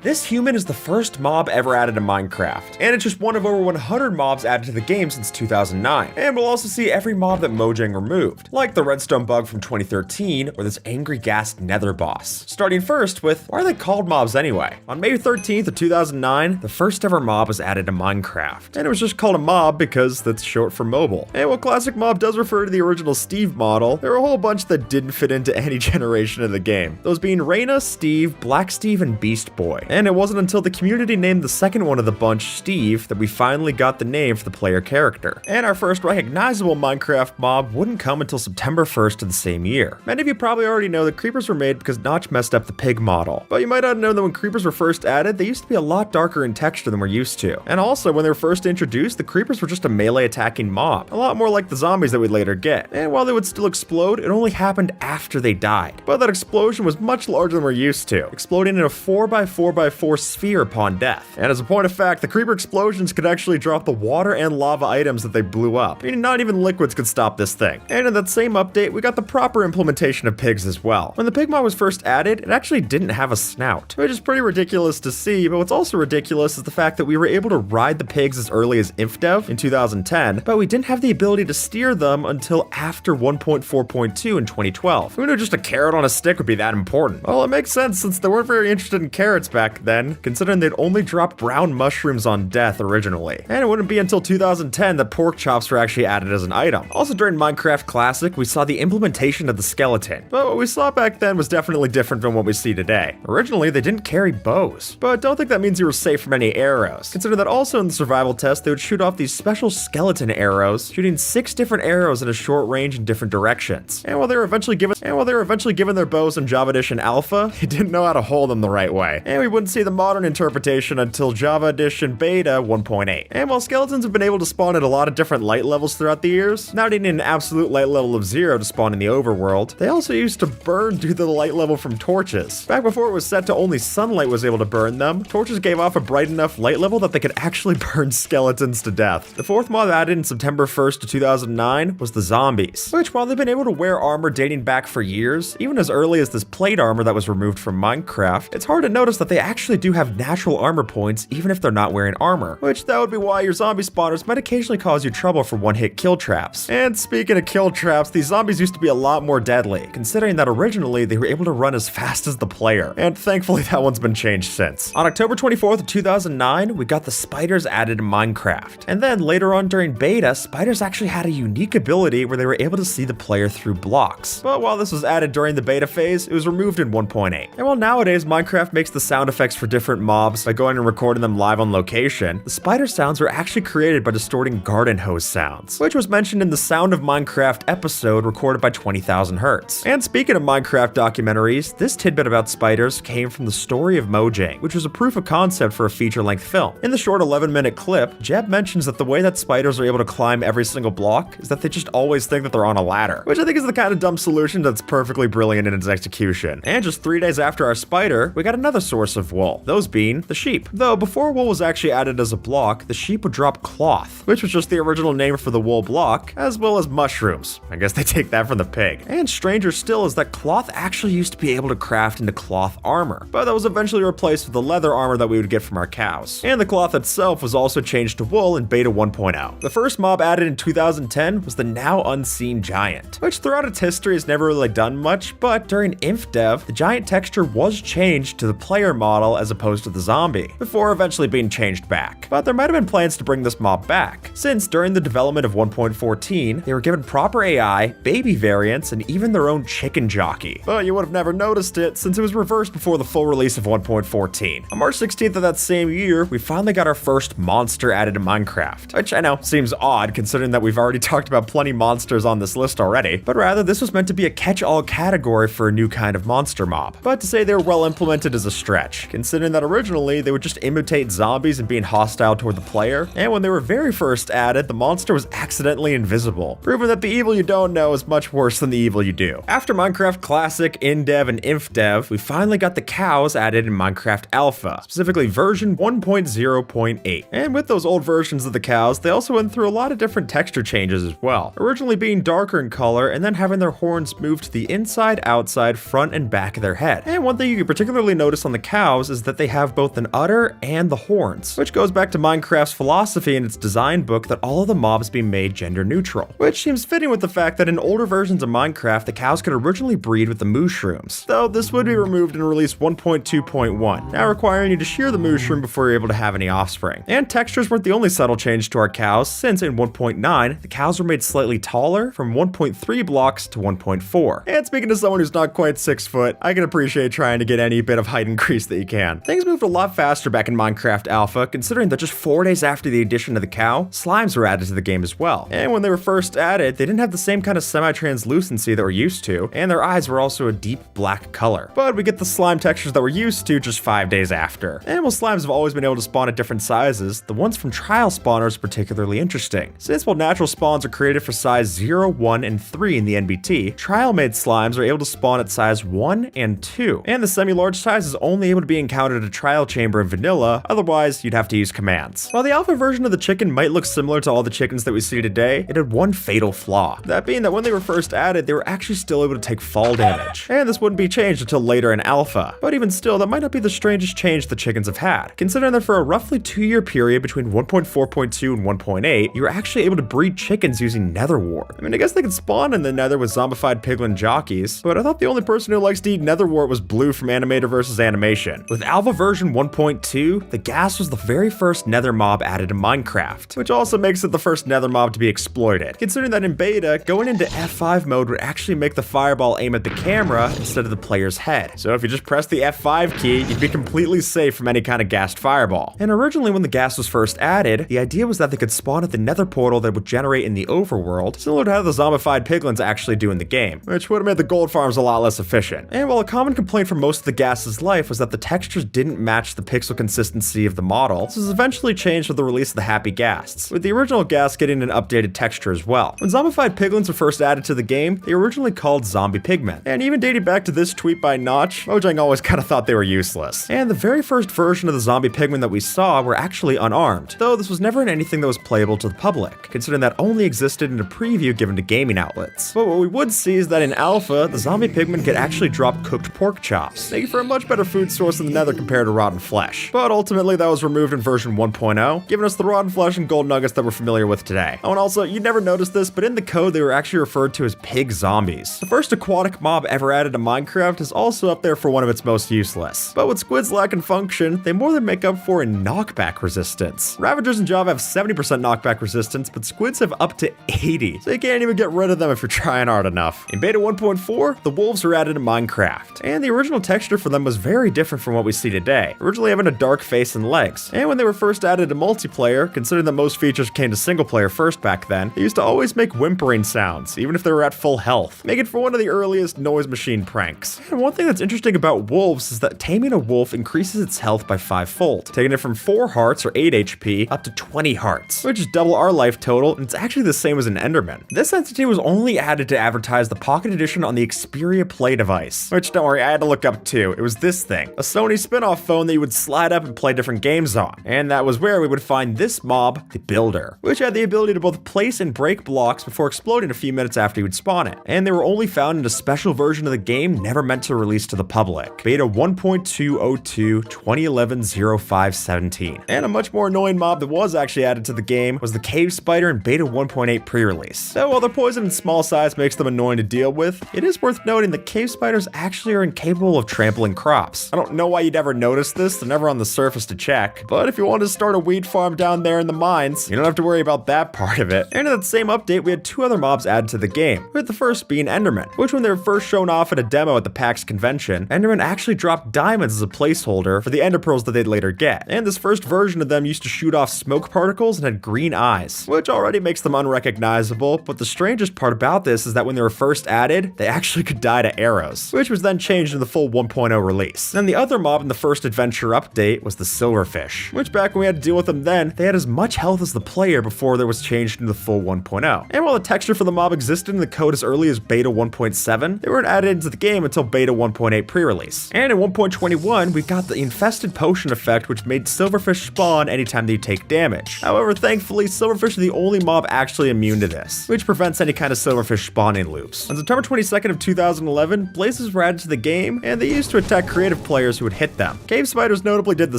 This human is the first mob ever added to Minecraft, and it's just one of over 100 mobs added to the game since 2009. And we'll also see every mob that Mojang removed, like the redstone bug from 2013 or this angry ghast nether boss. Starting first with, why are they called mobs anyway? On May 13th of 2009, the first ever mob was added to Minecraft, and it was just called a mob because that's short for mobile. And while classic mob does refer to the original Steve model, there were a whole bunch that didn't fit into any generation of the game, those being Reyna, Steve, Black Steve, and Beast Boy. And it wasn't until the community named the second one of the bunch Steve that we finally got the name for the player character. And our first recognizable Minecraft mob wouldn't come until September 1st of the same year. Many of you probably already know that creepers were made because Notch messed up the pig model, but you might not know that when creepers were first added, they used to be a lot darker in texture than we're used to. And also, when they were first introduced, the creepers were just a melee attacking mob, a lot more like the zombies that we'd later get. And while they would still explode, it only happened after they died. But that explosion was much larger than we're used to, exploding in a 4x4x4 sphere upon death. And as a point of fact, the creeper explosions could actually drop the water and lava items that they blew up, meaning not even liquids could stop this thing. And in that same update, we got the proper implementation of pigs as well. When the pig mod was first added, it actually didn't have a snout, which is pretty ridiculous to see, but what's also ridiculous is the fact that we were able to ride the pigs as early as InfDev in 2010, but we didn't have the ability to steer them until after 1.4.2 in 2012. Who knew just a carrot on a stick would be that important? Well, it makes sense since they weren't very interested in carrots back then, considering they'd only drop brown mushrooms on death originally. And it wouldn't be until 2010 that pork chops were actually added as an item. Also during Minecraft Classic, we saw the implementation of the skeleton, but what we saw back then was definitely different from what we see today. Originally, they didn't carry bows, but don't think that means you were safe from any arrows. Consider that also in the survival test, they would shoot off these special skeleton arrows, shooting 6 different arrows in a short range in different directions. And while they were eventually given their bows in Java Edition Alpha, they didn't know how to hold them the right way. And we wouldn't see the modern interpretation until Java Edition Beta 1.8. And while skeletons have been able to spawn at a lot of different light levels throughout the years, not needing an absolute light level of 0 to spawn in the overworld, they also used to burn due to the light level from torches. Back before it was set to only sunlight was able to burn them, torches gave off a bright enough light level that they could actually burn skeletons to death. The fourth mod added in September 1st of 2009 was the zombies, which while they've been able to wear armor dating back for years, even as early as this plate armor that was removed from Minecraft, it's hard to notice that they actually do have natural armor points even if they're not wearing armor, which that would be why your zombie spawners might occasionally cause you trouble for one-hit kill traps. And speaking of kill traps, these zombies used to be a lot more deadly, considering that originally they were able to run as fast as the player, and thankfully that one's been changed since. On October 24th of 2009, we got the spiders added in Minecraft, and then later on during beta, spiders actually had a unique ability where they were able to see the player through blocks. But while this was added during the beta phase, it was removed in 1.8. And while nowadays Minecraft makes the sound effects for different mobs by going and recording them live on location, the spider sounds were actually created by distorting garden hose sounds, which was mentioned in the Sound of Minecraft episode recorded by 20,000 Hertz. And speaking of Minecraft documentaries, this tidbit about spiders came from the story of Mojang, which was a proof of concept for a feature-length film. In the short 11-minute clip, Jeb mentions that the way that spiders are able to climb every single block is that they just always think that they're on a ladder, which I think is the kind of dumb solution that's perfectly brilliant in its execution. And just 3 days after our spider, we got another source of wool, those being the sheep. Though before wool was actually added as a block, the sheep would drop cloth, which was just the original name for the wool block, as well as mushrooms. I guess they take that from the pig. And stranger still is that cloth actually used to be able to craft into cloth armor, but that was eventually replaced with the leather armor that we would get from our cows. And the cloth itself was also changed to wool in Beta 1.0. The first mob added in 2010 was the now unseen giant, which throughout its history has never really done much, but during InfDev, the giant texture was changed to the player model as opposed to the zombie, before eventually being changed back. But there might have been plans to bring this mob back, since during the development of 1.14, they were given proper AI, baby variants, and even their own chicken jockey. But you would have never noticed it since it was reversed before the full release of 1.14. On March 16th of that same year, we finally got our first monster added to Minecraft, which I know seems odd considering that we've already talked about plenty monsters on this list already, but rather this was meant to be a catch-all category for a new kind of monster mob. But to say they were well implemented is a stretch, considering that originally they would just imitate zombies and being hostile toward the player, and when they were very first added, the monster was accidentally invisible, proving that the evil you don't know is much worse than the evil you do. After Minecraft Classic, InDev, and InfDev, we finally got the cows added in Minecraft Alpha, specifically version 1.0.8. And with those old versions of the cows, they also went through a lot of different texture changes as well, originally being darker in color and then having their horns moved to the inside, outside, front, and back of their head. And one thing you can particularly notice on the cows cows is that they have both an udder and the horns, which goes back to Minecraft's philosophy in its design book that all of the mobs be made gender neutral, which seems fitting with the fact that in older versions of Minecraft, the cows could originally breed with the mushrooms, though this would be removed in release 1.2.1, now requiring you to shear the mushroom before you're able to have any offspring. And textures weren't the only subtle change to our cows, since in 1.9, the cows were made slightly taller from 1.3 blocks to 1.4. And speaking to someone who's not quite 6 foot, I can appreciate trying to get any bit of height increase that you can. Things moved a lot faster back in Minecraft Alpha, considering that just 4 days after the addition of the cow, slimes were added to the game as well. And when they were first added, they didn't have the same kind of semi-translucency that we're used to, and their eyes were also a deep black color. But we get the slime textures that we're used to just 5 days after. And while slimes have always been able to spawn at different sizes, the ones from trial spawners are particularly interesting. Since while natural spawns are created for size 0, 1, and 3 in the NBT, trial-made slimes are able to spawn at size 1 and 2. And the semi-large size is only able to be encountered at a trial chamber in vanilla, otherwise you'd have to use commands. While the alpha version of the chicken might look similar to all the chickens that we see today, it had one fatal flaw. That being that when they were first added, they were actually still able to take fall damage. And this wouldn't be changed until later in alpha. But even still, that might not be the strangest change the chickens have had, considering that for a roughly 2-year period between 1.4.2 and 1.8, you were actually able to breed chickens using nether wart. I mean, I guess they could spawn in the nether with zombified piglin jockeys, but I thought the only person who likes to eat nether wart was Blue from Animator vs. Animation. With alpha version 1.2, the ghast was the very first nether mob added to Minecraft, which also makes it the first nether mob to be exploited, considering that in beta, going into F5 mode would actually make the fireball aim at the camera instead of the player's head. So if you just press the F5 key, you'd be completely safe from any kind of ghast fireball. And originally when the ghast was first added, the idea was that they could spawn at the nether portal that would generate in the overworld, similar to how the zombified piglins actually do in the game, which would have made the gold farms a lot less efficient. And while a common complaint for most of the ghast's life was that the textures didn't match the pixel consistency of the model, this was eventually changed with the release of the Happy Ghasts, with the original ghast getting an updated texture as well. When zombified piglins were first added to the game, they were originally called zombie pigmen, and even dating back to this tweet by Notch, Mojang always kind of thought they were useless. And the very first version of the zombie pigmen that we saw were actually unarmed, though this was never in anything that was playable to the public, considering that only existed in a preview given to gaming outlets. But what we would see is that in alpha, the zombie pigmen could actually drop cooked pork chops, making for a much better food source in the nether compared to rotten flesh. But ultimately that was removed in version 1.0, giving us the rotten flesh and gold nuggets that we're familiar with today. Oh, and also, you'd never notice this, but in the code they were actually referred to as pig zombies. The first aquatic mob ever added to Minecraft is also up there for one of its most useless. But with squids lack in function, they more than make up for in knockback resistance. Ravagers in Java have 70% knockback resistance, but squids have up to 80, so you can't even get rid of them if you're trying hard enough. In beta 1.4, the wolves were added to Minecraft, and the original texture for them was very different from what we see today, originally having a dark face and legs. And when they were first added to multiplayer, considering that most features came to single player first back then, they used to always make whimpering sounds, even if they were at full health, making for one of the earliest noise machine pranks. And one thing that's interesting about wolves is that taming a wolf increases its health by 5-fold, taking it from 4 hearts or 8 HP up to 20 hearts, which is double our life total, and it's actually the same as an Enderman. This entity was only added to advertise the Pocket Edition on the Xperia Play device, which don't worry, I had to look up too. It was this thing, a Sony spin-off phone that you would slide up and play different games on. And that was where we would find this mob, the Builder, which had the ability to both place and break blocks before exploding a few minutes after you would spawn it. And they were only found in a special version of the game never meant to release to the public. Beta 1.202 2011-05-17. And a much more annoying mob that was actually added to the game was the Cave Spider in Beta 1.8 pre-release. So while their poison and small size makes them annoying to deal with, it is worth noting that cave spiders actually are incapable of trampling crops. I don't know why you'd ever notice this, they're never on the surface to check, but if you wanted to start a weed farm down there in the mines, you don't have to worry about that part of it. And in that same update, we had 2 other mobs added to the game, with the first being Enderman, which when they were first shown off at a demo at the PAX convention, Enderman actually dropped diamonds as a placeholder for the ender pearls that they'd later get. And this first version of them used to shoot off smoke particles and had green eyes, which already makes them unrecognizable, but the strangest part about this is that when they were first added, they actually could die to arrows, which was then changed in the full 1.0 release. And the other mob in the first adventure update was the Silverfish, which back when we had to deal with them then, they had as much health as the player before there was changed into the full 1.0. And while the texture for the mob existed in the code as early as beta 1.7, they weren't added into the game until beta 1.8 pre-release. And in 1.21, we got the infested potion effect, which made Silverfish spawn anytime they take damage. However, thankfully, Silverfish are the only mob actually immune to this, which prevents any kind of Silverfish spawning loops. On September 22nd of 2011, blazes were added to the game, and they used to attack creative players who would hit them. Cave spiders notably did the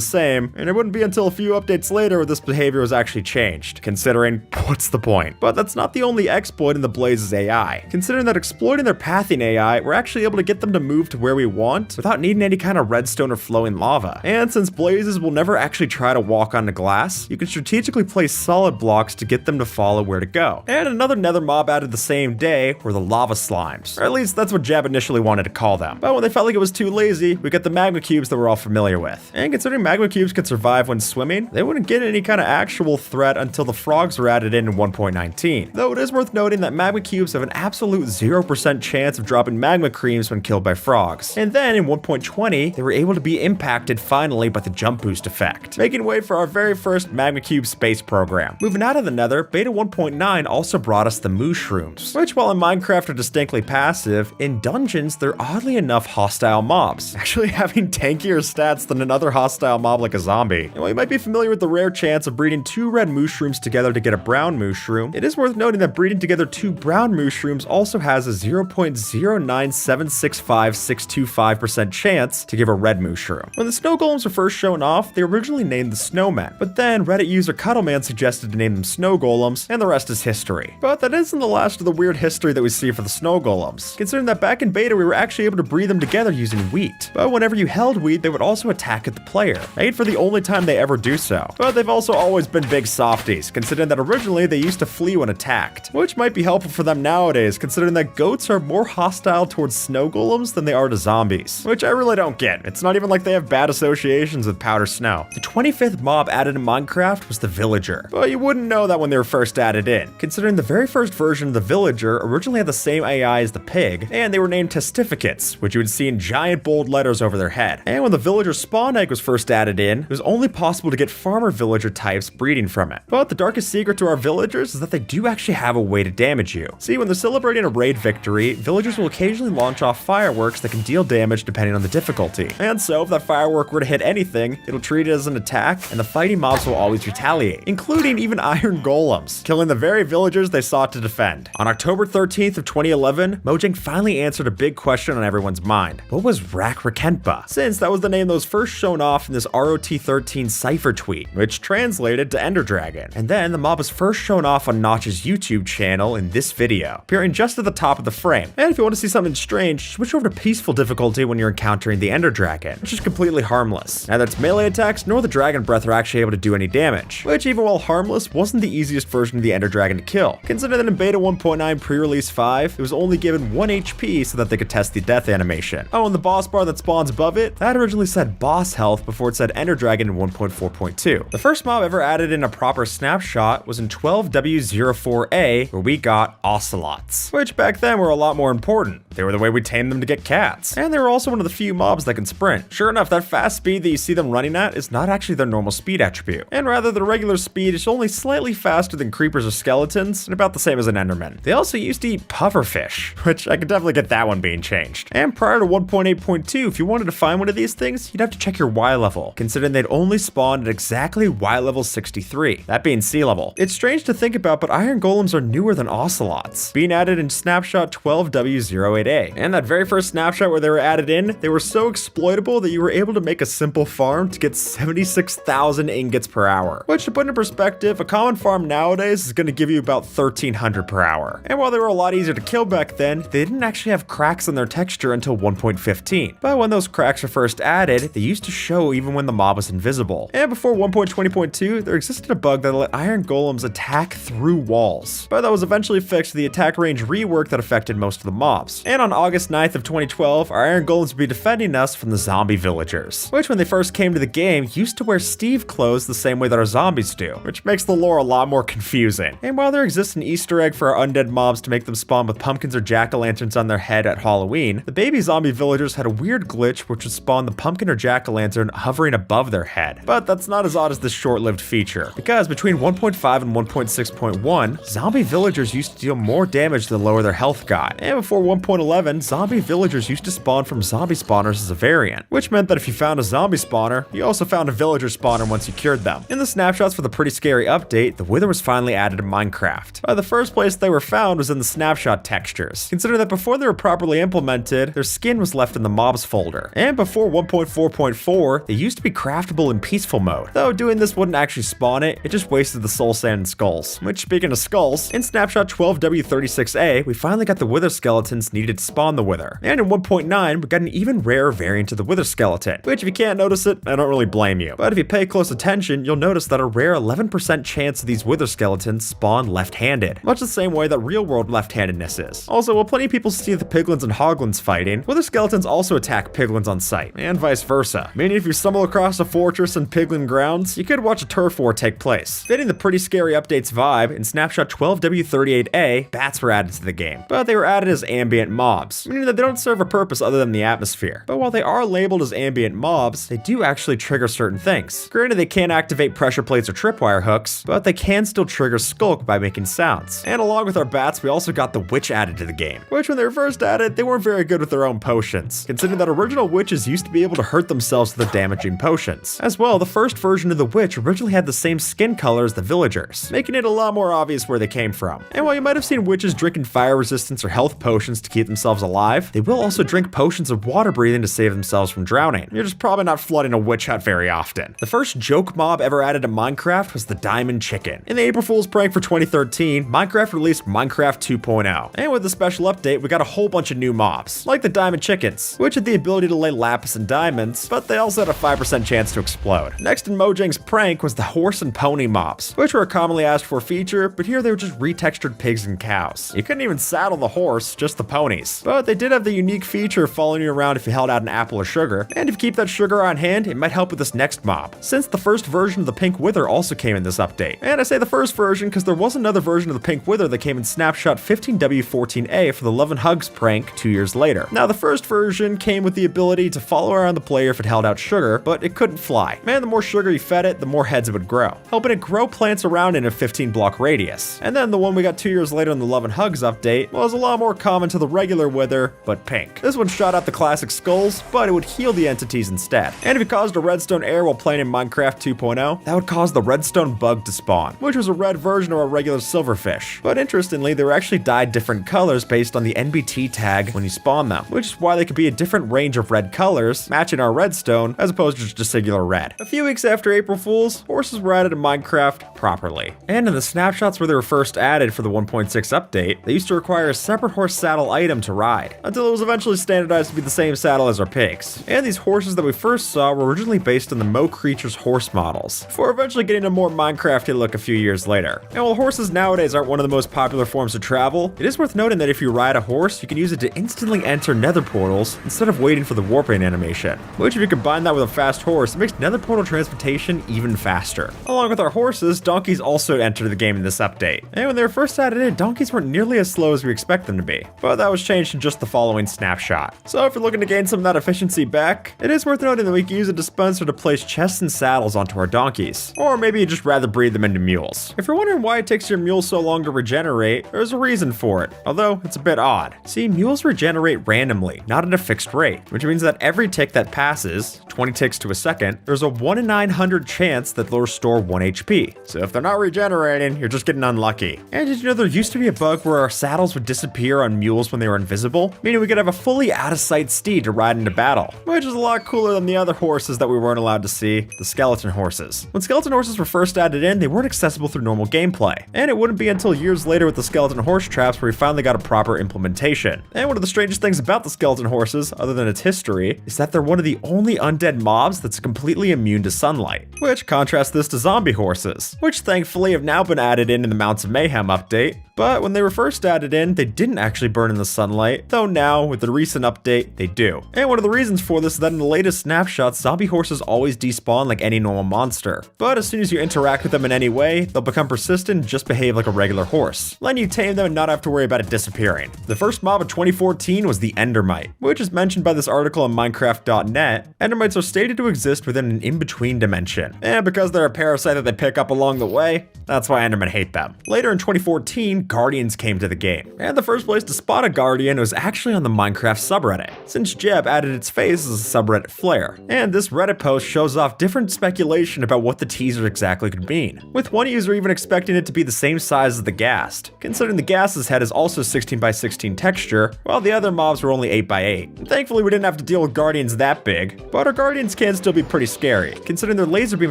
same, and it wouldn't be until a few updates later where this behavior was actually changed, considering what's the point? But that's not the only exploit in the Blaze's AI. Considering that exploiting their pathing AI, we're actually able to get them to move to where we want without needing any kind of redstone or flowing lava. And since Blazes will never actually try to walk on the glass, you can strategically place solid blocks to get them to follow where to go. And another nether mob added the same day were the lava slimes, or at least that's what Jab initially wanted to call them. But when they felt like it was too lazy, we got the magma cubes that we're all familiar with. And considering magma cubes could survive when swimming, they wouldn't get any kind of actual threat until the frogs were added in 1.19. Though it is worth noting that magma cubes have an absolute 0% chance of dropping magma creams when killed by frogs. And then in 1.20, they were able to be impacted finally by the jump boost effect, making way for our very first magma cube space program. Moving out of the nether, beta 1.9 also brought us the mushrooms, which while in Minecraft are distinctly passive, in dungeons they're oddly enough hostile mobs, actually having tankier stats than another hostile mob like a zombie. And while you might be familiar with the rare chance of breeding 2 red mushrooms together to get a brown mushroom, it is worth noting that breeding together 2 brown mushrooms also has a 0.09765,625% chance to give a red mushroom. When the snow golems were first shown off, they were originally named the snowmen, but then Reddit user Cuddleman suggested to name them snow golems, and the rest is history. But that isn't the last of the weird history that we see for the snow golems, considering that back in beta we were actually able to breed them together using wheat. But whenever you held wheat, they would also attack at the player, made for the only time they ever do so. But they've also always been big softies, considering that originally they used to flee when attacked, which might be helpful for them nowadays, considering that goats are more hostile towards snow golems than they are to zombies, which I really don't get. It's not even like they have bad associations with powder snow. The 25th mob added in Minecraft was the villager, but you wouldn't know that when they were first added in, considering the very first version of the villager originally had the same AI as the pig, and they were named testificates, which you would see in giant bold letters over their head. And when the villager spawn egg was first added in, it was only possible to get farmer villager types breeding from it. But the darkest secret to our villagers is that they do actually have a way to damage you. See, when they're celebrating a raid victory, villagers will occasionally launch off fireworks that can deal damage depending on the difficulty. And so if that firework were to hit anything, it'll treat it as an attack, and the fighting mobs will always retaliate, including even iron golems, killing the very villagers they sought to defend. On October 13th of 2011, Mojang finally answered a big question on everyone's mind. What was Rakrakentba? Since that was the name that was first shown off in this ROT13 cipher tweet, which translated to Ender Dragon. And then the mob was first shown off on Notch's YouTube channel in this video, appearing just at the top of the frame. And if you want to see something strange, switch over to peaceful difficulty when you're encountering the Ender Dragon, which is completely harmless. Neither its melee attacks nor the dragon breath are actually able to do any damage, which even while harmless wasn't the easiest version of the Ender Dragon to kill. Consider that in beta 1.9 pre-release 5, it was only given 1 HP so that they could test the death animation. Oh, and the boss bar that spawns above it, that originally said boss health before it said Ender Dragon in 1.4.2. The first mob ever added in a proper snapshot was in 12W04A, where we got ocelots, which back then were a lot more important. They were the way we tamed them to get cats, and they were also one of the few mobs that can sprint. Sure enough, that fast speed that you see them running at is not actually their normal speed attribute, and rather the regular speed is only slightly faster than creepers or skeletons, and about the same as an enderman. They also used to eat pufferfish, which I could definitely get that one being changed. And prior to 1.8.2, if you wanted to find one of these things, you'd have to check your Y level, considering they'd only spawn at exactly Y level 63, that being sea level. It's strange to think about, but iron golems are newer than ocelots, being added in snapshot 12W08A. And that very first snapshot where they were added in, they were so exploitable that you were able to make a simple farm to get 76,000 ingots per hour, which to put in perspective, a common farm nowadays is going to give you about 1,300 per hour. And while they were a lot easier to kill back then, they didn't actually have cracks in their texture until 1.15. But when those cracks were first added, they used to show even when the mob was invisible. And before 1.20.2, there existed a bug that let iron golems attack through walls. But that was eventually fixed with the attack range rework that affected most of the mobs. And on August 9th of 2012, our iron golems would be defending us from the zombie villagers, which when they first came to the game used to wear Steve clothes the same way that our zombies do, which makes the lore a lot more confusing. And while there exists an Easter egg for our undead mobs to make them spawn with pumpkins or jack-o'-lanterns on their head at Halloween, the baby zombie villagers had a weird glitch which would spawn the pumpkin or jack-o'-lantern hovering above their head. But that's not as odd as this short-lived feature, because between 1.5 and 1.6.1, zombie villagers used to deal more damage the lower their health got. And before 1.11, zombie villagers used to spawn from zombie spawners as a variant, which meant that if you found a zombie spawner, you also found a villager spawner once you cured them. In the snapshots for the Pretty Scary update, the Wither was finally added in Minecraft. But the first place they were found was in the snapshot textures, considering that before they were properly implemented, their skin was left in the mobs folder. And before before 1.4.4, they used to be craftable in peaceful mode, though doing this wouldn't actually spawn it just wasted the soul sand and skulls. Which, speaking of skulls, in snapshot 12W36A, we finally got the wither skeletons needed to spawn the wither. And in 1.9, we got an even rarer variant of the wither skeleton, which if you can't notice it, I don't really blame you. But if you pay close attention, you'll notice that a rare 11% chance of these wither skeletons spawn left-handed, much the same way that real-world left-handedness is. Also, while plenty of people see the piglins and hoglins fighting, wither skeletons also attack piglins on sight, and vice versa. Meaning if you stumble across a fortress in piglin grounds, you could watch a turf war take place. Fitting the pretty scary updates vibe, in snapshot 12W38A, bats were added to the game, but they were added as ambient mobs, meaning that they don't serve a purpose other than the atmosphere. But while they are labeled as ambient mobs, they do actually trigger certain things. Granted, they can't activate pressure plates or tripwire hooks, but they can still trigger skulk by making sounds. And along with our bats, we also got the witch added to the game, which when they were first added, they weren't very good with their own potions, considering that original witches used to be able to hurt themselves with the damaging potions. As well, the first version of the witch originally had the same skin color as the villagers, making it a lot more obvious where they came from. And while you might have seen witches drinking fire resistance or health potions to keep themselves alive, they will also drink potions of water breathing to save themselves from drowning. You're just probably not flooding a witch hut very often. The first joke mob ever added to Minecraft was the Diamond Chicken. In the April Fool's prank for 2013, Minecraft released Minecraft 2.0. And with the special update, we got a whole bunch of new mobs, like the Diamond Chickens, which had the ability to lay lapis and diamonds, but they also had a 5% chance to explode. Next in Mojang's prank was the horse and pony mobs, which were a commonly asked for feature, but here they were just retextured pigs and cows. You couldn't even saddle the horse, just the ponies. But they did have the unique feature of following you around if you held out an apple or sugar, and if you keep that sugar on hand, it might help with this next mob, since the first version of the pink wither also came in this update. And I say the first version because there was another version of the pink wither that came in snapshot 15W14A for the Love and Hugs prank 2 years later. Now the first version came with the ability to follow around the player if it held out sugar, but it couldn't fly. And the more sugar you fed it, the more heads it would grow, helping it grow plants around in a 15 block radius. And then the one we got 2 years later in the Love and Hugs update was a lot more common to the regular wither, but pink. This one shot out the classic skulls, but it would heal the entities instead. And if it caused a redstone error while playing in Minecraft 2.0, that would cause the redstone bug to spawn, which was a red version of a regular silverfish. But interestingly, they were actually dyed different colors based on the NBT tag when you spawn them, which is why they could be a different range of red colors, matching our redstone, as opposed to just singular red. A few weeks after April Fools, horses were added to Minecraft properly. And in the snapshots where they were first added for the 1.6 update, they used to require a separate horse saddle item to ride, until it was eventually standardized to be the same saddle as our pigs. And these horses that we first saw were originally based on the Mo Creatures horse models, before eventually getting a more Minecrafty look a few years later. And while horses nowadays aren't one of the most popular forms of travel, it is worth noting that if you ride a horse, you can use it to instantly enter nether portals instead of waiting for the warping animation, which if you combine that with a fast horse, it makes nether portal transportation even faster. Along with our horses, donkeys also entered the game in this update. And when they were first added in, donkeys weren't nearly as slow as we expect them to be, but that was changed in just the following snapshot. So if you're looking to gain some of that efficiency back, it is worth noting that we can use a dispenser to place chests and saddles onto our donkeys, or maybe you'd just rather breed them into mules. If you're wondering why it takes your mule so long to regenerate, there's a reason for it, although it's a bit odd. See, mules regenerate randomly, not at a fixed rate, which means that every tick that passes, 20 ticks to a second, there's a 1 in 900 chance that they'll restore 1 HP. So if they're not regenerating, you're just getting unlucky. And did you know there used to be a bug where our saddles would disappear on mules when they were invisible, meaning we could have a fully out-of-sight steed to ride into battle, which is a lot cooler than the other horses that we weren't allowed to see, the skeleton horses. When skeleton horses were first added in, they weren't accessible through normal gameplay, and it wouldn't be until years later with the skeleton horse traps where we finally got a proper implementation. And one of the strangest things about the skeleton horses, other than its history, is that they're one of the only undead mobs that's completely immune to sunlight, which contrasts this to zombie horses, which thankfully have now been added in the Mounts of Mayhem update. But when they were first added in, they didn't actually burn in the sunlight, though now, with the recent update, they do. And one of the reasons for this is that in the latest snapshots, zombie horses always despawn like any normal monster. But as soon as you interact with them in any way, they'll become persistent and just behave like a regular horse, letting you tame them and not have to worry about it disappearing. The first mob of 2014 was the Endermite, which is mentioned by this article on Minecraft.net. Endermites are stated to exist within an in-between dimension, and because they're a parasite that they pick up along the way, that's why Endermen hate them. Later in 2014, Guardians came to the game, and the first place to spot a Guardian was actually on the Minecraft subreddit, since Jeb added its face as a subreddit flare. And this Reddit post shows off different speculation about what the teaser exactly could mean, with one user even expecting it to be the same size as the Ghast, considering the Ghast's head is also 16 by 16 texture, while the other mobs were only 8 by 8. And thankfully we didn't have to deal with build guardians that big, but our guardians can still be pretty scary, considering their laser beam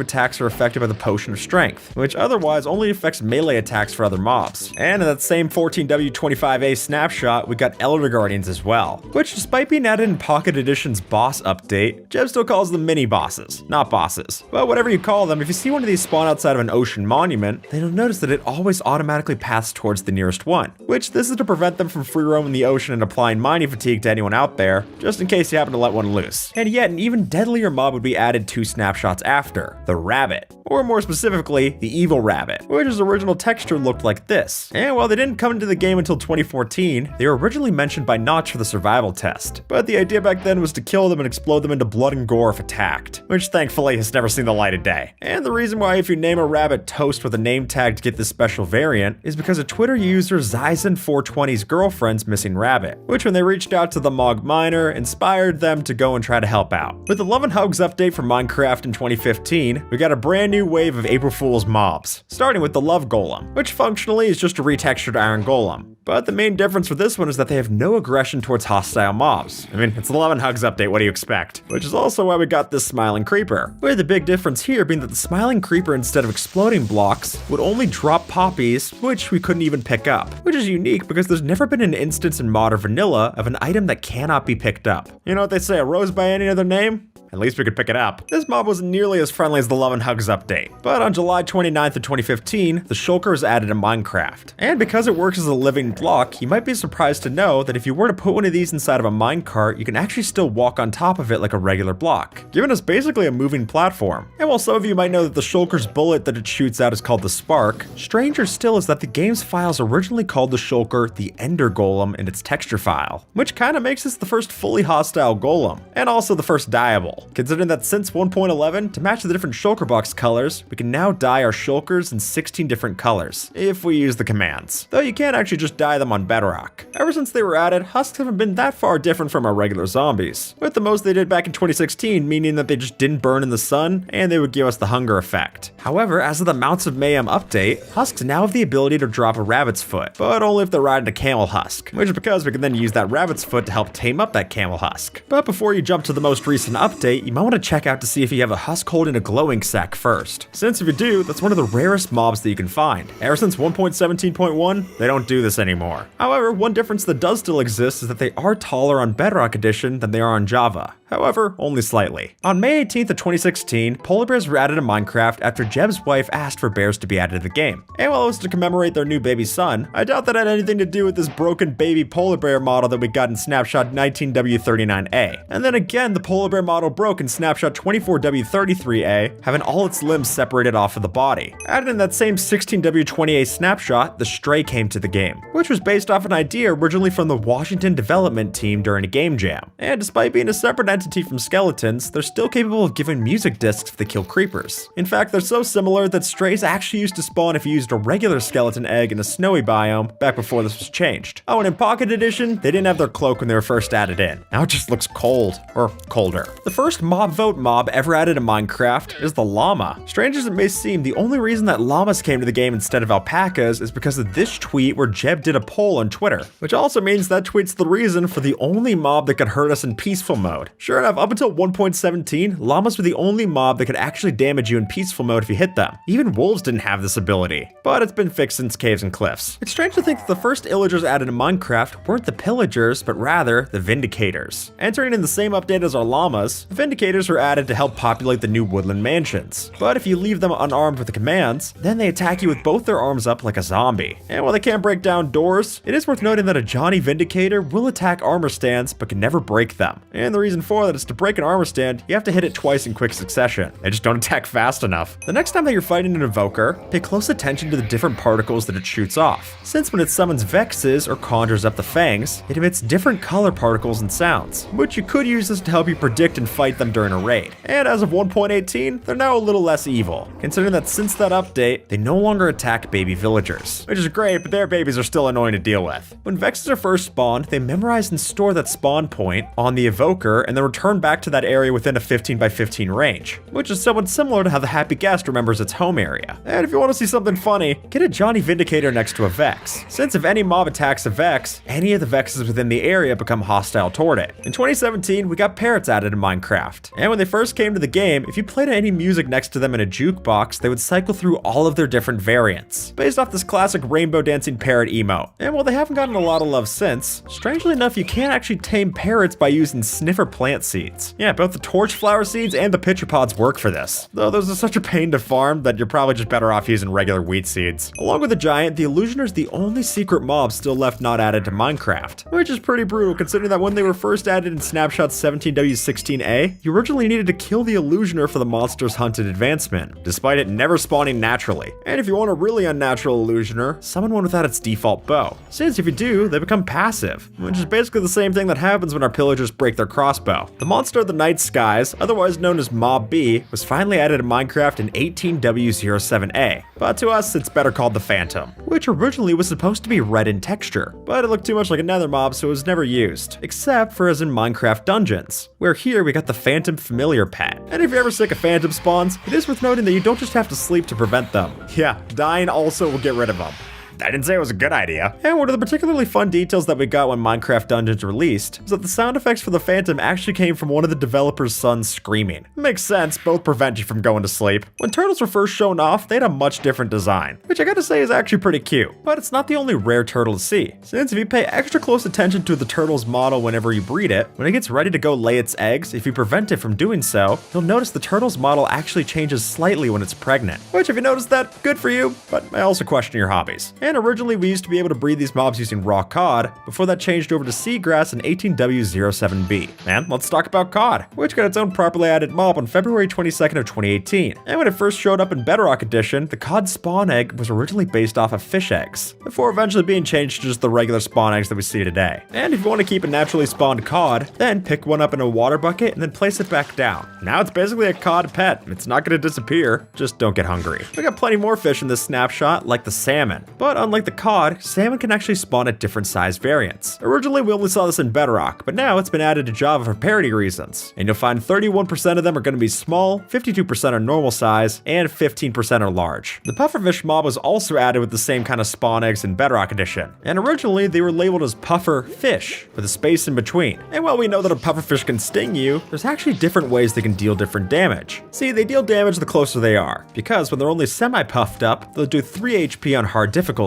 attacks are affected by the potion of strength, which otherwise only affects melee attacks for other mobs. And in that same 14W25A snapshot, we got Elder Guardians as well, which despite being added in Pocket Edition's boss update, Jeb still calls them mini bosses, not bosses. But whatever you call them, if you see one of these spawn outside of an ocean monument, then you'll notice that it always automatically paths towards the nearest one, which this is to prevent them from free roaming the ocean and applying mining fatigue to anyone out there, just in case you happen to let one loose. And yet an even deadlier mob would be added 2 snapshots after, the Rabbit. Or more specifically, the Evil Rabbit, which his original texture looked like this. And while they didn't come into the game until 2014, they were originally mentioned by Notch for the survival test. But the idea back then was to kill them and explode them into blood and gore if attacked, which thankfully has never seen the light of day. And the reason why if you name a rabbit Toast with a name tag to get this special variant is because a Twitter user Zyzen420's girlfriend's missing rabbit, which when they reached out to the Mog Miner, inspired them to go and try to help out. With the Love and Hugs update for Minecraft in 2015, we got a brand new wave of April Fool's mobs, starting with the Love Golem, which functionally is just a retextured Iron Golem. But the main difference for this one is that they have no aggression towards hostile mobs. I mean, it's the Love and Hugs update, what do you expect? Which is also why we got this Smiling Creeper, with the big difference here being that the Smiling Creeper, instead of exploding blocks, would only drop poppies, which we couldn't even pick up, which is unique because there's never been an instance in mod or vanilla of an item that cannot be picked up. You know what they say, a rose by any other name? At least we could pick it up. This mob wasn't nearly as friendly as the Love and Hugs update, but on July 29th of 2015, the Shulker was added in Minecraft. And because it works as a living block, you might be surprised to know that if you were to put one of these inside of a minecart, you can actually still walk on top of it like a regular block, giving us basically a moving platform. And while some of you might know that the Shulker's bullet that it shoots out is called the Spark, stranger still is that the game's files originally called the Shulker the Ender Golem in its texture file, which kinda makes this the first fully hostile golem, and also the first dyeable. Considering that since 1.11, to match the different Shulker box colors, we can now dye our Shulkers in 16 different colors, if we use the commands. Though you can't actually just dye them on Bedrock. Ever since they were added, husks haven't been that far different from our regular zombies, with the most they did back in 2016 meaning that they just didn't burn in the sun, and they would give us the hunger effect. However, as of the Mounts of Mayhem update, husks now have the ability to drop a rabbit's foot, but only if they're riding a camel husk, which is because we can then use that rabbit's foot to help tame up that camel husk. But before you jump to the most recent update, you might want to check out to see if you have a husk holding a glowing sack first, since if you do, that's one of the rarest mobs that you can find. Ever since 1.17.1, they don't do this anymore. However, one difference that does still exist is that they are taller on Bedrock Edition than they are on Java. However, only slightly. On May 18th of 2016, polar bears were added to Minecraft after Jeb's wife asked for bears to be added to the game. And while it was to commemorate their new baby son, I doubt that had anything to do with this broken baby polar bear model that we got in snapshot 19W39A. And then again, the polar bear model broke in snapshot 24W33A, having all its limbs separated off of the body. Added in that same 16W20A snapshot, the Stray came to the game, which was based off an idea originally from the Washington development team during a game jam. And despite being a separate entity from skeletons, they're still capable of giving music discs if they kill creepers. In fact, they're so similar that strays actually used to spawn if you used a regular skeleton egg in a snowy biome back before this was changed. Oh, and in Pocket Edition, they didn't have their cloak when they were first added in. Now it just looks cold, or colder. The first mob vote mob ever added in Minecraft is the llama. Strange as it may seem, the only reason that llamas came to the game instead of alpacas is because of this tweet where Jeb did a poll on Twitter, which also means that tweet's the reason for the only mob that could hurt us in peaceful mode. Sure enough, up until 1.17, llamas were the only mob that could actually damage you in peaceful mode if you hit them. Even wolves didn't have this ability, but it's been fixed since Caves and Cliffs. It's strange to think that the first illagers added in Minecraft weren't the pillagers, but rather the vindicators. Entering in the same update as our llamas, the vindicators were added to help populate the new woodland mansions. But if you leave them unarmed with the commands, then they attack you with both their arms up like a zombie. And while they can't break down doors, it is worth noting that a Johnny Vindicator will attack armor stands but can never break them. And the reason for that is to break an armor stand, you have to hit it twice in quick succession. They just don't attack fast enough. The next time that you're fighting an evoker, pay close attention to the different particles that it shoots off, since when it summons Vexes or conjures up the fangs, it emits different color particles and sounds, which you could use this to help you predict and fight fight them during a raid. And as of 1.18, they're now a little less evil, considering that since that update, they no longer attack baby villagers. Which is great, but their babies are still annoying to deal with. When Vexes are first spawned, they memorize and store that spawn point on the evoker and then return back to that area within a 15 by 15 range, which is somewhat similar to how the Happy Guest remembers its home area. And if you want to see something funny, get a Johnny Vindicator next to a Vex, since if any mob attacks a Vex, any of the Vexes within the area become hostile toward it. In 2017, we got parrots added in Minecraft, and when they first came to the game, if you played any music next to them in a jukebox, they would cycle through all of their different variants, based off this classic rainbow dancing parrot emote. And while they haven't gotten a lot of love since, strangely enough, you can't actually tame parrots by using sniffer plant seeds. Yeah, both the torch flower seeds and the pitcher pods work for this, though those are such a pain to farm that you're probably just better off using regular wheat seeds. Along with the giant, the Illusioner is the only secret mob still left not added to Minecraft, which is pretty brutal considering that when they were first added in Snapshot 17W16A, you originally needed to kill the Illusioner for the monster's hunted advancement, despite it never spawning naturally. And if you want a really unnatural Illusioner, summon one without its default bow, since if you do, they become passive, which is basically the same thing that happens when our pillagers break their crossbow. The monster of the night skies, otherwise known as Mob B, was finally added to Minecraft in 18W07A, but to us it's better called the Phantom, which originally was supposed to be red in texture, but it looked too much like a nether mob so it was never used, except for as in Minecraft Dungeons, where here we got the Phantom Familiar Pet. And if you're ever sick of Phantom spawns, it is worth noting that you don't just have to sleep to prevent them. Yeah, dying also will get rid of them. I didn't say it was a good idea. And one of the particularly fun details that we got when Minecraft Dungeons released was that the sound effects for the Phantom actually came from one of the developer's sons screaming. Makes sense, both prevent you from going to sleep. When turtles were first shown off, they had a much different design, which I gotta say is actually pretty cute. But it's not the only rare turtle to see, since if you pay extra close attention to the turtle's model whenever you breed it, when it gets ready to go lay its eggs, if you prevent it from doing so, you'll notice the turtle's model actually changes slightly when it's pregnant. Which if you noticed that, good for you, but I also question your hobbies. And originally we used to be able to breed these mobs using raw cod, before that changed over to seagrass in 18W07B. And let's talk about cod, which got its own properly added mob on February 22nd of 2018. And when it first showed up in Bedrock Edition, the cod spawn egg was originally based off of fish eggs, before eventually being changed to just the regular spawn eggs that we see today. And if you want to keep a naturally spawned cod, then pick one up in a water bucket and then place it back down. Now it's basically a cod pet. It's not going to disappear, just don't get hungry. We got plenty more fish in this snapshot, like the salmon. But unlike the cod, salmon can actually spawn at different size variants. Originally we only saw this in Bedrock, but now it's been added to Java for parity reasons. And you'll find 31% of them are going to be small, 52% are normal size, and 15% are large. The pufferfish mob was also added with the same kind of spawn eggs in Bedrock Edition. And originally they were labeled as puffer fish, with a space in between. And while we know that a pufferfish can sting you, there's actually different ways they can deal different damage. See, they deal damage the closer they are, because when they're only semi-puffed up, they'll do 3 HP on hard difficulty,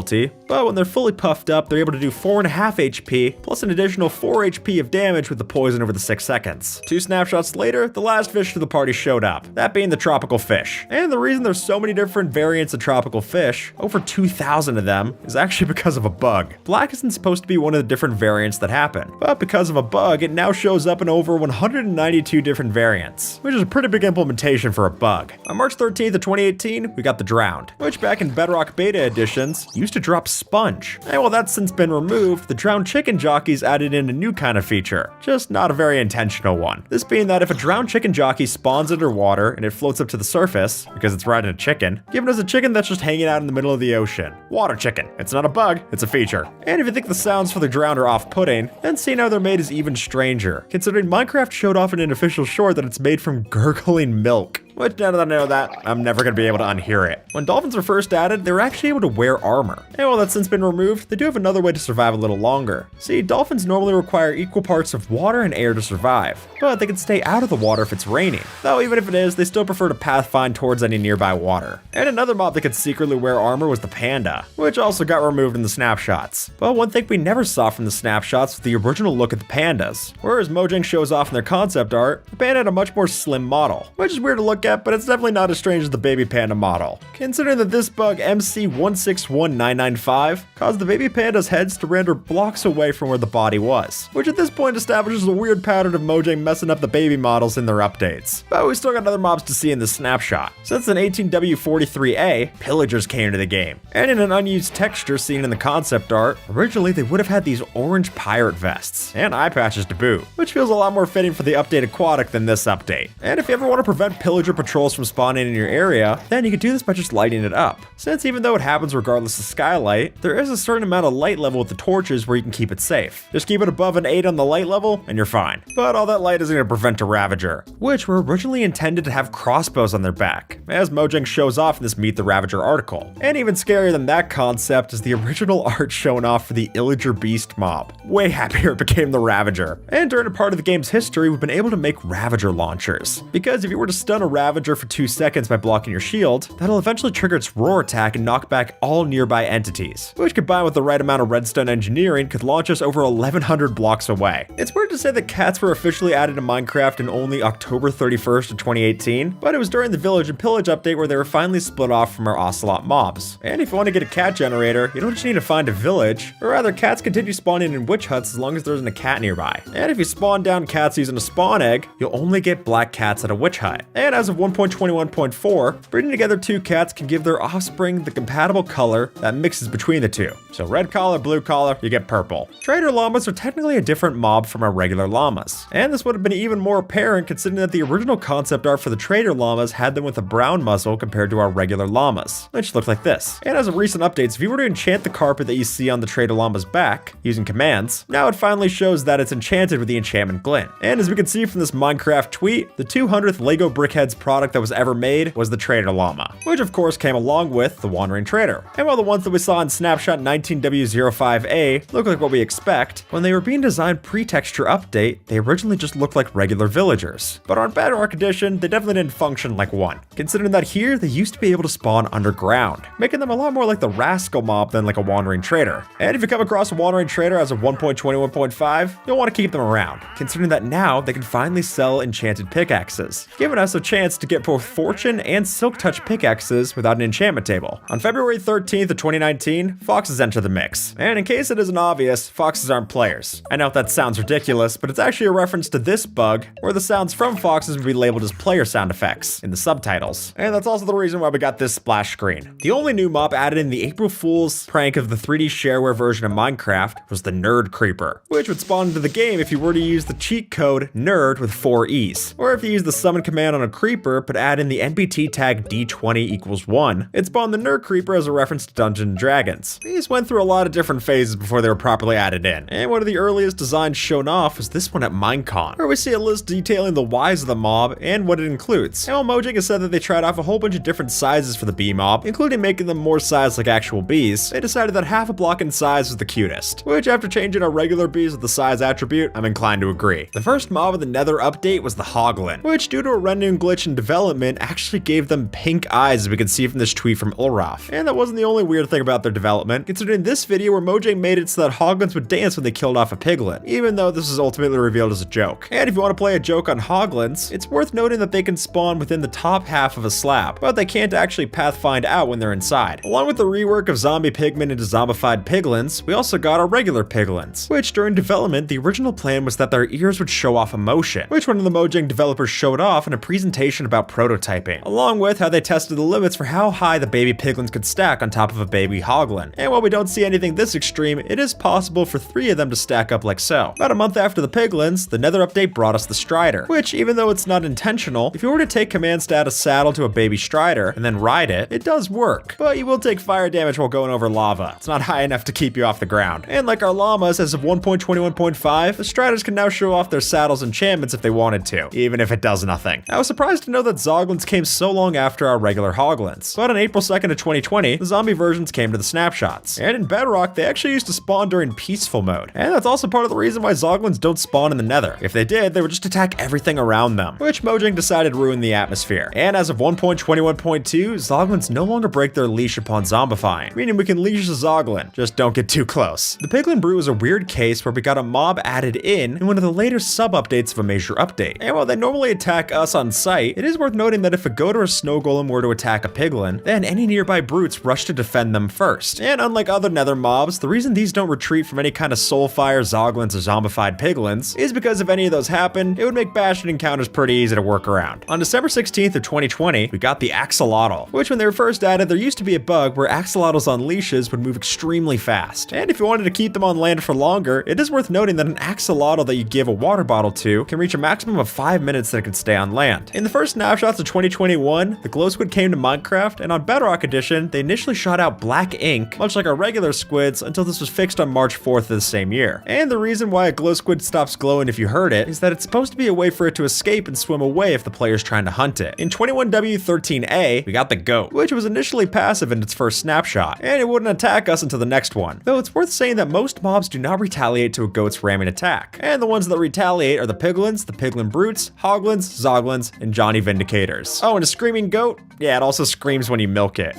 but when they're fully puffed up, they're able to do 4.5 HP, plus an additional 4 HP of damage with the poison over the 6 seconds. 2 snapshots later, the last fish to the party showed up, that being the tropical fish. And the reason there's so many different variants of tropical fish, over 2,000 of them, is actually because of a bug. Black isn't supposed to be one of the different variants that happen, but because of a bug, it now shows up in over 192 different variants, which is a pretty big implementation for a bug. On March 13th of 2018, we got the Drowned, which back in Bedrock Beta editions, used to drop sponge. And while that's since been removed, the Drowned Chicken Jockeys added in a new kind of feature, just not a very intentional one. This being that if a drowned chicken jockey spawns underwater and it floats up to the surface, because it's riding a chicken, giving us a chicken that's just hanging out in the middle of the ocean. Water chicken. It's not a bug, it's a feature. And if you think the sounds for the Drowned are off-putting, then seeing how they're made is even stranger, considering Minecraft showed off in an official short that it's made from gurgling milk. Which, now that I know that, I'm never going to be able to unhear it. When dolphins were first added, they were actually able to wear armor. And while that's since been removed, they do have another way to survive a little longer. See, dolphins normally require equal parts of water and air to survive, but they can stay out of the water if it's raining. Though even if it is, they still prefer to pathfind towards any nearby water. And another mob that could secretly wear armor was the panda, which also got removed in the snapshots. But one thing we never saw from the snapshots was the original look of the pandas. Whereas Mojang shows off in their concept art, the panda had a much more slim model, which is weird to look at, but it's definitely not as strange as the baby panda model. Considering that this bug MC161995 caused the baby panda's heads to render blocks away from where the body was, which at this point establishes a weird pattern of Mojang messing up the baby models in their updates. But we still got other mobs to see in this snapshot. Since in 18W43A, pillagers came to the game, and in an unused texture seen in the concept art, originally they would have had these orange pirate vests, and eye patches to boot, which feels a lot more fitting for the update Aquatic than this update. And if you ever want to prevent pillager patrols from spawning in your area, then you can do this by just lighting it up. Since even though it happens regardless of skylight, there is a certain amount of light level with the torches where you can keep it safe. Just keep it above an 8 on the light level, and you're fine. But all that light isn't going to prevent a Ravager, which were originally intended to have crossbows on their back, as Mojang shows off in this Meet the Ravager article. And even scarier than that concept is the original art shown off for the Illager Beast mob. Way happier it became the Ravager. And during a part of the game's history, we've been able to make Ravager launchers. Because if you were to stun a Ravager for 2 seconds by blocking your shield, that'll eventually trigger its roar attack and knock back all nearby entities, which combined with the right amount of redstone engineering could launch us over 1100 blocks away. It's weird to say that cats were officially added to Minecraft in only October 31st of 2018, but it was during the Village and Pillage update where they were finally split off from our Ocelot mobs. And if you want to get a cat generator, you don't just need to find a village, or rather cats continue spawning in witch huts as long as there isn't a cat nearby. And if you spawn down cats using a spawn egg, you'll only get black cats at a witch hut. And as of 1.21.4, breeding together 2 cats can give their offspring the compatible color that mixes between the 2. So red collar, blue collar, you get purple. Trader llamas are technically a different mob from our regular llamas. And this would have been even more apparent considering that the original concept art for the trader llamas had them with a brown muzzle compared to our regular llamas, which looked like this. And as of recent updates, if you were to enchant the carpet that you see on the trader llama's back using commands, now it finally shows that it's enchanted with the enchantment glint. And as we can see from this Minecraft tweet, the 200th LEGO Brickheadz product that was ever made was the trader llama, which of course came along with the wandering trader. And while the ones that we saw in snapshot 19W05A look like what we expect, when they were being designed pre-texture update, they originally just looked like regular villagers. But on Bedrock Edition, they definitely didn't function like one, considering that here they used to be able to spawn underground, making them a lot more like the Rascal mob than like a wandering trader. And if you come across a wandering trader as of 1.21.5, you'll want to keep them around, considering that now they can finally sell enchanted pickaxes, giving us a chance to get both fortune and silk touch pickaxes without an enchantment table. On February 13th of 2019, foxes enter the mix. And in case it isn't obvious, foxes aren't players. I know that sounds ridiculous, but it's actually a reference to this bug, where the sounds from foxes would be labeled as player sound effects in the subtitles. And that's also the reason why we got this splash screen. The only new mob added in the April Fool's prank of the 3D shareware version of Minecraft was the Nerd Creeper, which would spawn into the game if you were to use the cheat code NERD with 4 E's. Or if you use the summon command on a creeper but add in the NBT tag D20=1, it spawned the Nerd Creeper as a reference to Dungeons & Dragons. These went through a lot of different phases before they were properly added in, and one of the earliest designs shown off was this one at Minecon, where we see a list detailing the whys of the mob and what it includes. And while Mojang has said that they tried off a whole bunch of different sizes for the bee mob, including making them more sized like actual bees, they decided that half a block in size was the cutest, which after changing our regular bees with the size attribute, I'm inclined to agree. The first mob of the Nether update was the Hoglin, which due to a rendering glitch in development actually gave them pink eyes, as we can see from this tweet from Ulraf. And that wasn't the only weird thing about their development, considering this video where Mojang made it so that Hoglins would dance when they killed off a piglin, even though this is ultimately revealed as a joke. And if you want to play a joke on Hoglins, it's worth noting that they can spawn within the top half of a slab, but they can't actually pathfind out when they're inside. Along with the rework of zombie pigmen into zombified piglins, we also got our regular piglins, which during development, the original plan was that their ears would show off emotion, which one of the Mojang developers showed off in a presentation about prototyping, along with how they tested the limits for how high the baby piglins could stack on top of a baby Hoglin. And while we don't see anything this extreme, it is possible for 3 of them to stack up like so. About a month after the piglins, the Nether update brought us the Strider, which even though it's not intentional, if you were to take commands to add a saddle to a baby Strider and then ride it, it does work, but you will take fire damage while going over lava. It's not high enough to keep you off the ground. And like our llamas, as of 1.21.5, the Striders can now show off their saddles enchantments if they wanted to, even if it does nothing. I was surprised to know that Zoglins came so long after our regular Hoglins, but on April 2nd of 2020, the zombie versions came to the snapshots. And in Bedrock, they actually used to spawn during peaceful mode. And that's also part of the reason why Zoglins don't spawn in the Nether. If they did, they would just attack everything around them, which Mojang decided ruined the atmosphere. And as of 1.21.2, Zoglins no longer break their leash upon zombifying, meaning we can leash a Zoglin, just don't get too close. The Piglin Brew is a weird case where we got a mob added in one of the later sub-updates of a major update. And while they normally attack us on sight, it is worth noting that if a goat or a snow golem were to attack a piglin, then any nearby brutes rush to defend them first. And unlike other nether mobs, the reason these don't retreat from any kind of soulfire, zoglins, or zombified piglins is because if any of those happen, it would make bastion encounters pretty easy to work around. On December 16th of 2020, we got the axolotl, which when they were first added, there used to be a bug where axolotls on leashes would move extremely fast. And if you wanted to keep them on land for longer, it is worth noting that an axolotl that you give a water bottle to can reach a maximum of 5 minutes that it can stay on land. In the first snapshots of 2021, the glow squid came to Minecraft, and on Bedrock Edition, they initially shot out black ink, much like our regular squids, until this was fixed on March 4th of the same year. And the reason why a glow squid stops glowing if you hurt it is that it's supposed to be a way for it to escape and swim away if the player's trying to hunt it. In 21W13A, we got the goat, which was initially passive in its first snapshot, and it wouldn't attack us until the next one. Though it's worth saying that most mobs do not retaliate to a goat's ramming attack, and the ones that retaliate are the piglins, the piglin brutes, hoglins, zoglins, and Johnny Vindicators. Oh, and a screaming goat? Yeah, it also screams when you milk it.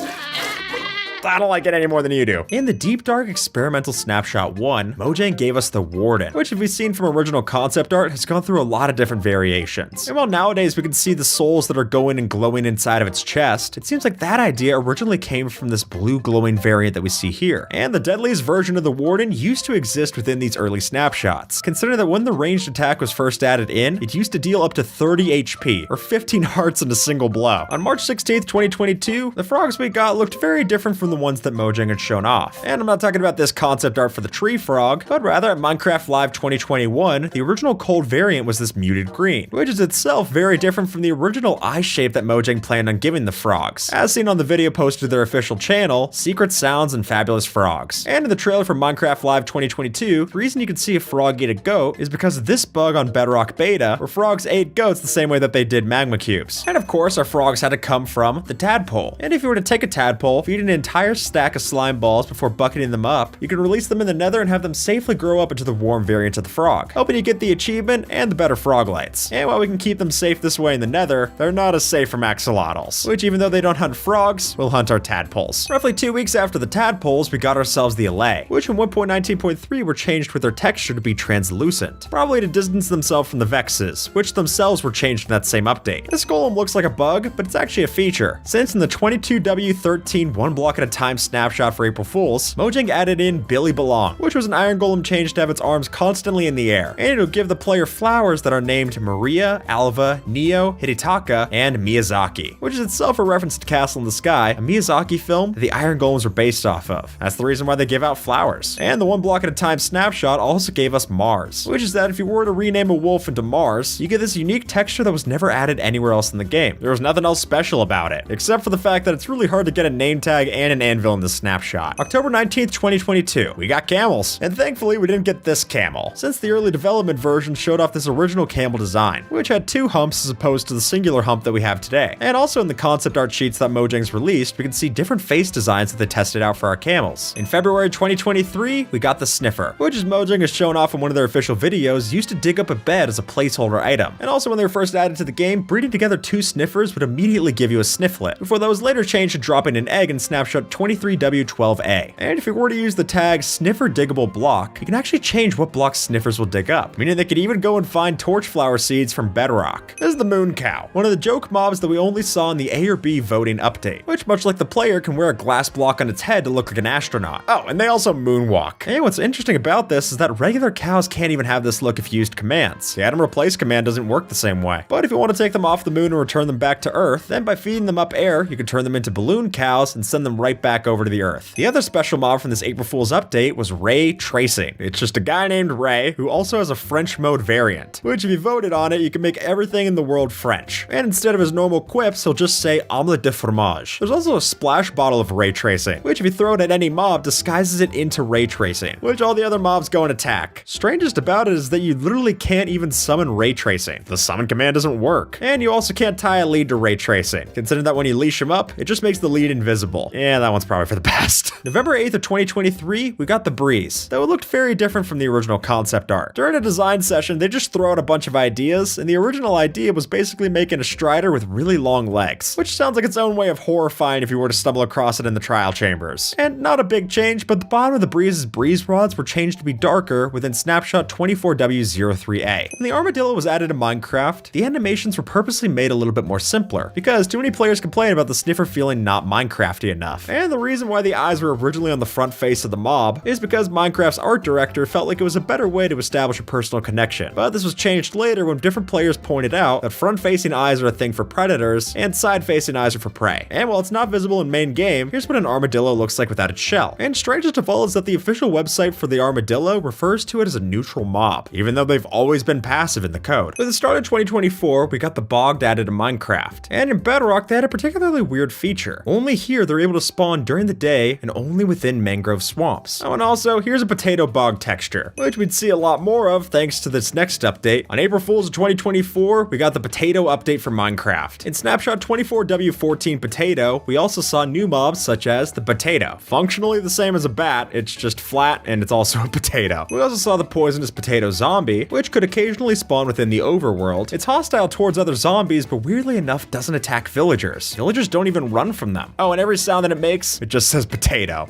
I don't like it any more than you do. In the Deep Dark Experimental Snapshot 1, Mojang gave us the Warden, which if we've seen from original concept art, has gone through a lot of different variations. And while nowadays we can see the souls that are going and glowing inside of its chest, it seems like that idea originally came from this blue glowing variant that we see here. And the deadliest version of the Warden used to exist within these early snapshots, considering that when the ranged attack was first added in, it used to deal up to 30 HP, or 15 hearts in a single blow. On March 16th, 2022, the frogs we got looked very different from the ones that Mojang had shown off. And I'm not talking about this concept art for the tree frog, but rather at Minecraft Live 2021, the original cold variant was this muted green, which is itself very different from the original eye shape that Mojang planned on giving the frogs, as seen on the video posted to their official channel, Secret Sounds and Fabulous Frogs. And in the trailer for Minecraft Live 2022, the reason you can see a frog eat a goat is because of this bug on Bedrock Beta, where frogs ate goats the same way that they did magma cubes. And of course, our frogs had to come from the tadpole. And if you were to take a tadpole, feed an entire stack of slime balls before bucketing them up, you can release them in the nether and have them safely grow up into the warm variant of the frog, helping you get the achievement and the better frog lights. And while we can keep them safe this way in the nether, they're not as safe from axolotls, which even though they don't hunt frogs, will hunt our tadpoles. Roughly 2 weeks after the tadpoles, we got ourselves the allay, which in 1.19.3 were changed with their texture to be translucent, probably to distance themselves from the vexes, which themselves were changed in that same update. This golem looks like a bug, but it's actually a feature, since in the 22W13 one block at a time snapshot for April Fools, Mojang added in Billy Belong, which was an iron golem changed to have its arms constantly in the air, and it'll give the player flowers that are named Maria, Alva, Neo, Hidetaka, and Miyazaki, which is itself a reference to Castle in the Sky, a Miyazaki film that the iron golems were based off of. That's the reason why they give out flowers. And the one block at a time snapshot also gave us Mars, which is that if you were to rename a wolf into Mars, you get this unique texture that was never added anywhere else in the game. There was nothing else special about it, except for the fact that it's really hard to get a name tag and an anvil in this snapshot. October 19th, 2022, we got camels. And thankfully, we didn't get this camel, since the early development version showed off this original camel design, which had 2 humps as opposed to the singular hump that we have today. And also in the concept art sheets that Mojang's released, we can see different face designs that they tested out for our camels. In February 2023, we got the sniffer, which as Mojang has shown off in one of their official videos, used to dig up a bed as a placeholder item. And also when they were first added to the game, breeding together 2 sniffers would immediately give you a snifflet, before that was later changed to dropping an egg in snapshot 23W12A. And if you were to use the tag sniffer diggable block, you can actually change what blocks sniffers will dig up, meaning they could even go and find torch flower seeds from bedrock. This is the moon cow, one of the joke mobs that we only saw in the A or B voting update, which much like the player can wear a glass block on its head to look like an astronaut. Oh, and they also moonwalk. And what's interesting about this is that regular cows can't even have this look if you used commands. The atom replace command doesn't work the same way. But if you want to take them off the moon and return them back to Earth, then by feeding them up air, you can turn them into balloon cows and send them right back over to the Earth. The other special mob from this April Fool's update was ray tracing. It's just a guy named Ray who also has a French mode variant, which if you voted on it, you can make everything in the world French. And instead of his normal quips, he'll just say omelette de fromage. There's also a splash bottle of ray tracing, which if you throw it at any mob, disguises it into ray tracing, which all the other mobs go and attack. Strangest about it is that you literally can't even summon ray tracing. The summon command doesn't work. And you also can't tie a lead to ray tracing, considering that when you leash him up, it just makes the lead invisible. Yeah, that that one's probably for the best. November 8th of 2023, we got the Breeze, though it looked very different from the original concept art. During a design session, they just throw out a bunch of ideas, and the original idea was basically making a Strider with really long legs, which sounds like its own way of horrifying if you were to stumble across it in the trial chambers. And not a big change, but the bottom of the Breeze's breeze rods were changed to be darker within snapshot 24W03A. When the armadillo was added to Minecraft, the animations were purposely made a little bit more simpler, because too many players complain about the sniffer feeling not Minecrafty enough. And the reason why the eyes were originally on the front face of the mob is because Minecraft's art director felt like it was a better way to establish a personal connection. But this was changed later when different players pointed out that front-facing eyes are a thing for predators, and side-facing eyes are for prey. And while it's not visible in main game, here's what an armadillo looks like without its shell. And strangest of all is that the official website for the armadillo refers to it as a neutral mob, even though they've always been passive in the code. With the start of 2024, we got the bogged added to Minecraft. And in Bedrock, they had a particularly weird feature. Only here they're able to spawn during the day and only within mangrove swamps. Oh, and also, here's a potato bog texture, which we'd see a lot more of thanks to this next update. On April Fool's of 2024, we got the potato update for Minecraft. In snapshot 24W14 potato, we also saw new mobs such as the potato. Functionally the same as a bat, it's just flat and it's also a potato. We also saw the poisonous potato zombie, which could occasionally spawn within the overworld. It's hostile towards other zombies, but weirdly enough doesn't attack villagers. Villagers don't even run from them. Oh, and every sound that it makes, it just says potato.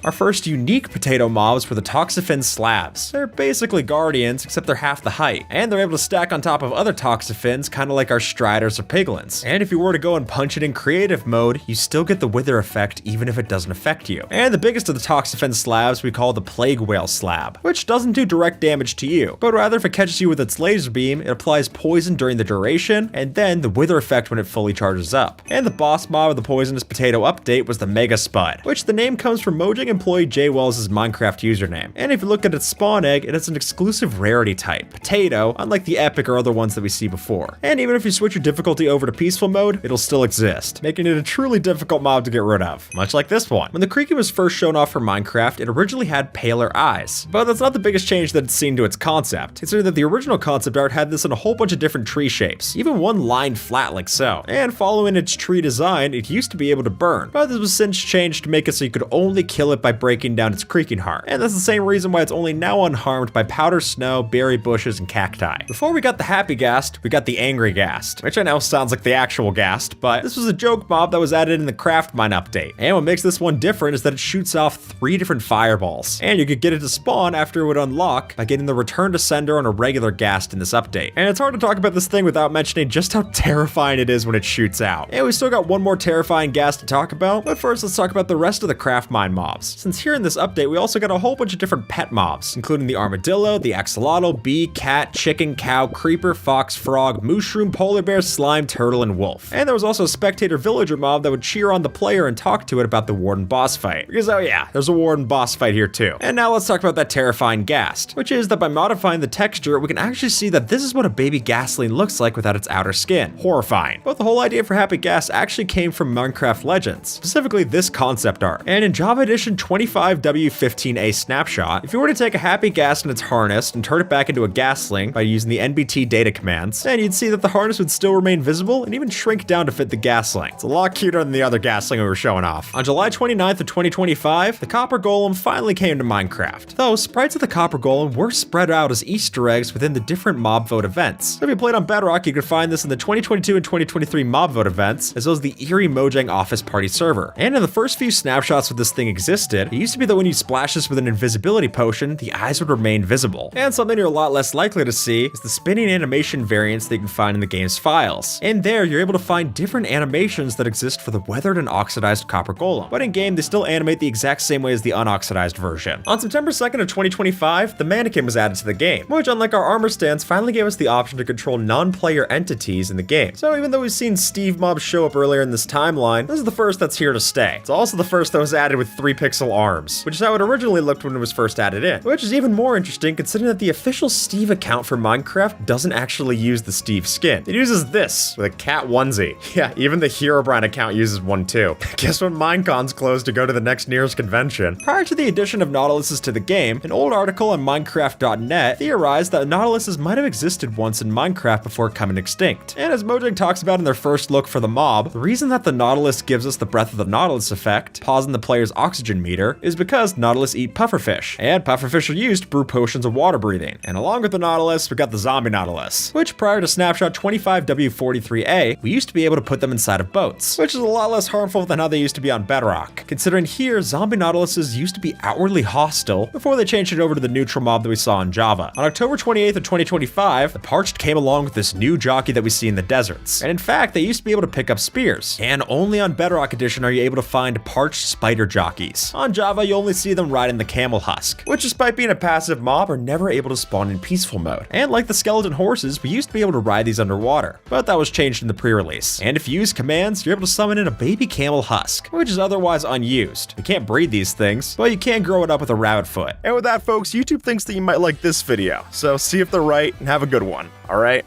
Our first unique potato mobs were the Toxifin slabs. They're basically guardians, except they're half the height, and they're able to stack on top of other Toxifins, kind of like our Striders or Piglins. And if you were to go and punch it in creative mode, you still get the wither effect even if it doesn't affect you. And the biggest of the Toxifin slabs we call the Plague Whale slab, which doesn't do direct damage to you, but rather if it catches you with its laser beam, it applies poison during the duration, and then the wither effect when it fully charges up. And the boss mob of the poisonous potato update was the Mega Spud, which the name comes from Mojang employee Jay Wells' Minecraft username. And if you look at its spawn egg, it has an exclusive rarity type, potato, unlike the epic or other ones that we see before. And even if you switch your difficulty over to peaceful mode, it'll still exist, making it a truly difficult mob to get rid of, much like this one. When the Creaky was first shown off for Minecraft, it originally had paler eyes, but that's not the biggest change that it's seen to its concept, considering that the original concept art had this in a whole bunch of different tree shapes, even one lined flat like so. And following its tree design, it used to be able to burn, but this was since changed to make it so you could only kill it by breaking down its creaking heart. And that's the same reason why it's only now unharmed by powder snow, berry bushes, and cacti. Before we got the happy ghast, we got the angry ghast, which I know sounds like the actual ghast, but this was a joke mob that was added in the craft mine update. And what makes this one different is that it shoots off 3 different fireballs, and you could get it to spawn after it would unlock by getting the return to sender on a regular ghast in this update. And it's hard to talk about this thing without mentioning just how terrifying it is when it shoots out. And we still got one more terrifying ghast to talk about, but first let's talk about the rest of the craft mine mobs. Since here in this update we also got a whole bunch of different pet mobs, including the armadillo, the axolotl, bee, cat, chicken, cow, creeper, fox, frog, mushroom, polar bear, slime, turtle, and wolf. And there was also a spectator villager mob that would cheer on the player and talk to it about the warden boss fight. Because oh yeah, there's a warden boss fight here too. And now let's talk about that terrifying ghast, which is that by modifying the texture, we can actually see that this is what a baby ghastling looks like without its outer skin. Horrifying. But the whole idea for Happy Ghast actually came from Minecraft Legends, specifically this concept art. And in Java Edition 25W15A snapshot, if you were to take a Happy Ghast in its harness and turn it back into a ghastling by using the NBT data commands, then you'd see that the harness would still remain visible and even shrink down to fit the ghastling. It's a lot cuter than the other ghastling we were showing off. On July 29th of 2025, the Copper Golem finally came to Minecraft, though sprites of the Copper Golem were spread out as Easter eggs within the different mob vote events. So if you played on Bedrock, you could find this in the 2022 and 2023 mob vote events, as well as the Eerie Mojang office party server. And in the first few snapshots where this thing existed, it used to be that when you splash this with an invisibility potion, the eyes would remain visible. And something you're a lot less likely to see is the spinning animation variants that you can find in the game's files. And there, you're able to find different animations that exist for the weathered and oxidized Copper Golem, but in game, they still animate the exact same way as the unoxidized version. On September 2nd of 2025, the mannequin was added to the game, which unlike our armor stands, finally gave us the option to control non-player entities in the game. So even though we've seen Steve mobs show up earlier in this timeline, this is the first that's here to stay. It's also the first that was added with 3 pixels pixel arms, which is how it originally looked when it was first added in, which is even more interesting considering that the official Steve account for Minecraft doesn't actually use the Steve skin. It uses this, with a cat onesie. Yeah, even the Herobrine account uses one too. Guess when Minecon's closed to go to the next nearest convention. Prior to the addition of Nautiluses to the game, an old article on Minecraft.net theorized that Nautiluses might have existed once in Minecraft before coming extinct. And as Mojang talks about in their first look for the mob, the reason that the Nautilus gives us the Breath of the Nautilus effect, pausing the player's oxygen meter, is because Nautilus eat pufferfish, and pufferfish are used to brew potions of water breathing. And along with the Nautilus, we got the zombie Nautilus, which prior to Snapshot 25W43A, we used to be able to put them inside of boats, which is a lot less harmful than how they used to be on Bedrock. Considering here, zombie Nautiluses used to be outwardly hostile before they changed it over to the neutral mob that we saw in Java. On October 28th of 2025, the Parched came along with this new jockey that we see in the deserts. And in fact, they used to be able to pick up spears. And only on Bedrock Edition are you able to find Parched spider jockeys. On Java, you only see them riding the camel husk, which despite being a passive mob, are never able to spawn in peaceful mode. And like the skeleton horses, we used to be able to ride these underwater, but that was changed in the pre-release. And if you use commands, you're able to summon in a baby camel husk, which is otherwise unused. You can't breed these things, but you can grow it up with a rabbit foot. And with that, folks, YouTube thinks that you might like this video, so see if they're right and have a good one, alright?